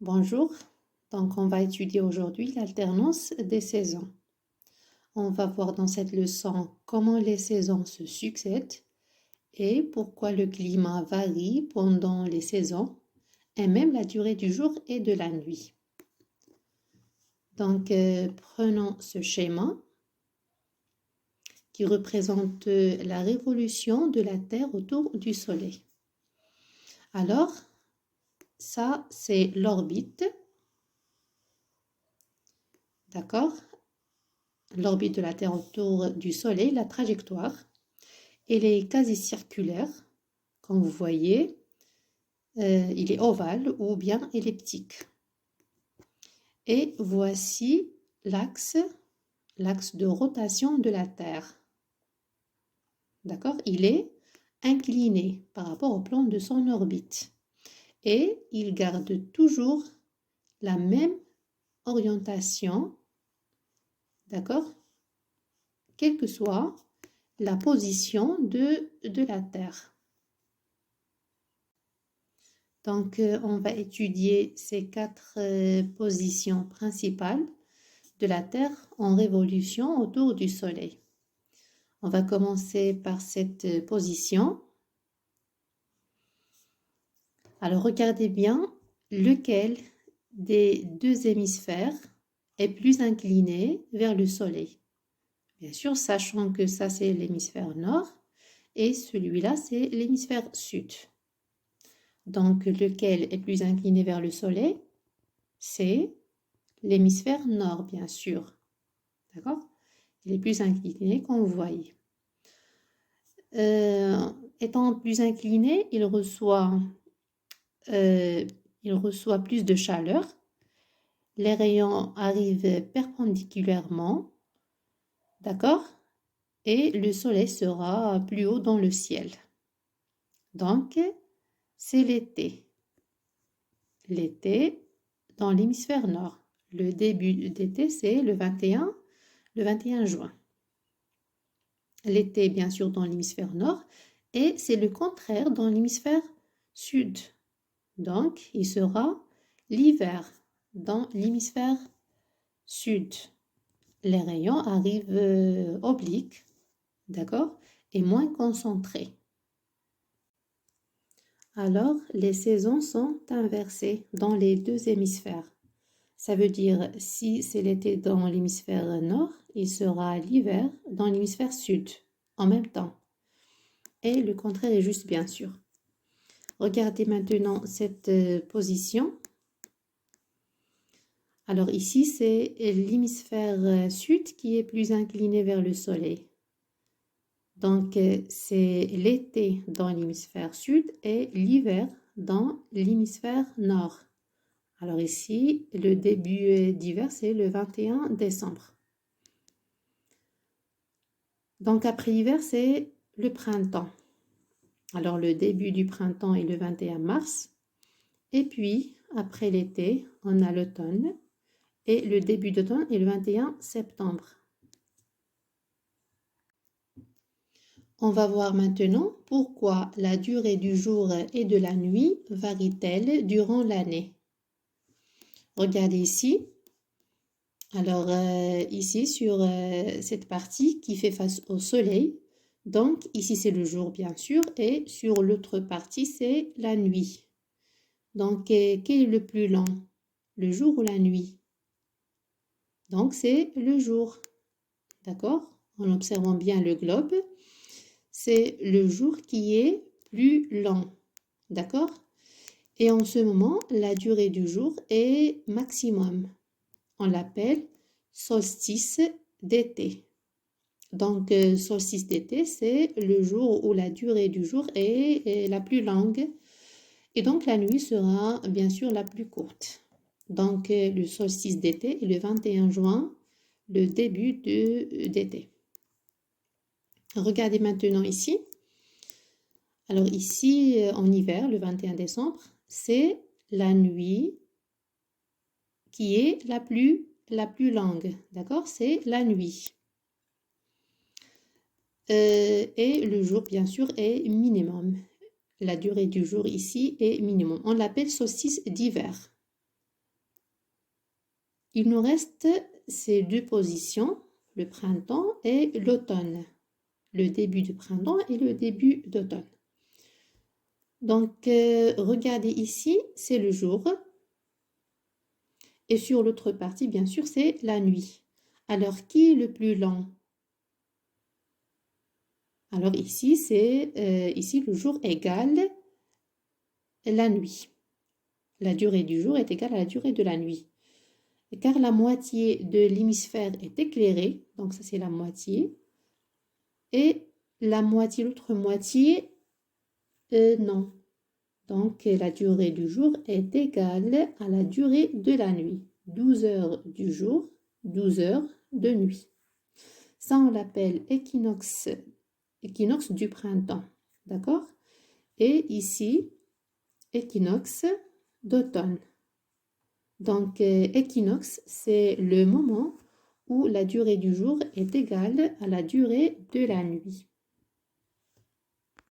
Bonjour, donc on va étudier aujourd'hui l'alternance des saisons. On va voir dans cette leçon comment les saisons se succèdent et pourquoi le climat varie pendant les saisons et même la durée du jour et de la nuit. Donc prenons ce schéma qui représente la révolution de la Terre autour du Soleil. Alors, ça c'est l'orbite, d'accord? L'orbite de la Terre autour du Soleil, la trajectoire, elle est quasi circulaire, comme vous voyez, il est ovale ou bien elliptique. Et voici l'axe de rotation de la Terre. D'accord? Il est incliné par rapport au plan de son orbite. Et il garde toujours la même orientation, d'accord? Quelle que soit la position de la Terre. Donc, on va étudier ces quatre positions principales de la Terre en révolution autour du Soleil. On va commencer par cette position. Alors, regardez bien lequel des deux hémisphères est plus incliné vers le Soleil. Bien sûr, sachant que ça, c'est l'hémisphère nord et celui-là, c'est l'hémisphère sud. Donc, lequel est plus incliné vers le Soleil? C'est l'hémisphère nord, bien sûr. D'accord? Il est plus incliné, comme vous voyez. Étant plus incliné, il reçoit plus de chaleur. Les rayons arrivent perpendiculairement. D'accord? Et le soleil sera plus haut dans le ciel. Donc, c'est l'été. L'été dans l'hémisphère nord. Le début d'été, c'est le 21 juin. L'été, bien sûr, dans l'hémisphère nord. Et c'est le contraire dans l'hémisphère sud. Donc, il sera l'hiver dans l'hémisphère sud. Les rayons arrivent obliques, d'accord, et moins concentrés. Alors, les saisons sont inversées dans les deux hémisphères. Ça veut dire, si c'est l'été dans l'hémisphère nord, il sera l'hiver dans l'hémisphère sud, en même temps. Et le contraire est juste, bien sûr. Regardez maintenant cette position. Alors ici, c'est l'hémisphère sud qui est plus incliné vers le soleil. Donc, c'est l'été dans l'hémisphère sud et l'hiver dans l'hémisphère nord. Alors ici, le début d'hiver, c'est le 21 décembre. Donc, après l'hiver, c'est le printemps. Alors, le début du printemps est le 21 mars. Et puis, après l'été, on a l'automne. Et le début d'automne est le 21 septembre. On va voir maintenant pourquoi la durée du jour et de la nuit varie-t-elle durant l'année. Regardez ici. Alors ici sur cette partie qui fait face au soleil. Donc ici c'est le jour bien sûr et sur l'autre partie c'est la nuit. Donc quel est le plus long? Le jour ou la nuit? Donc c'est le jour. D'accord? En observant bien le globe. C'est le jour qui est plus lent. D'accord? Et en ce moment, la durée du jour est maximum. On l'appelle solstice d'été. Donc, solstice d'été, c'est le jour où la durée du jour est la plus longue. Et donc, la nuit sera bien sûr la plus courte. Donc, le solstice d'été est le 21 juin, le début d'été. Regardez maintenant ici. Alors ici, en hiver, le 21 décembre, c'est la nuit qui est la plus longue. D'accord? C'est la nuit. Et le jour, bien sûr, est minimum. La durée du jour ici est minimum. On l'appelle solstice d'hiver. Il nous reste ces deux positions, le printemps et l'automne. Le début du printemps et le début d'automne. Donc, regardez ici, c'est le jour. Et sur l'autre partie, bien sûr, c'est la nuit. Alors, qui est le plus long? Alors ici, ici le jour égale la nuit. La durée du jour est égale à la durée de la nuit. Car la moitié de l'hémisphère est éclairée, donc ça c'est la moitié. Et la moitié, l'autre moitié, non. Donc la durée du jour est égale à la durée de la nuit. 12 heures du jour, 12 heures de nuit. Ça on l'appelle équinoxe du printemps. D'accord? Et ici, équinoxe d'automne. Donc, équinoxe, c'est le moment où la durée du jour est égale à la durée de la nuit.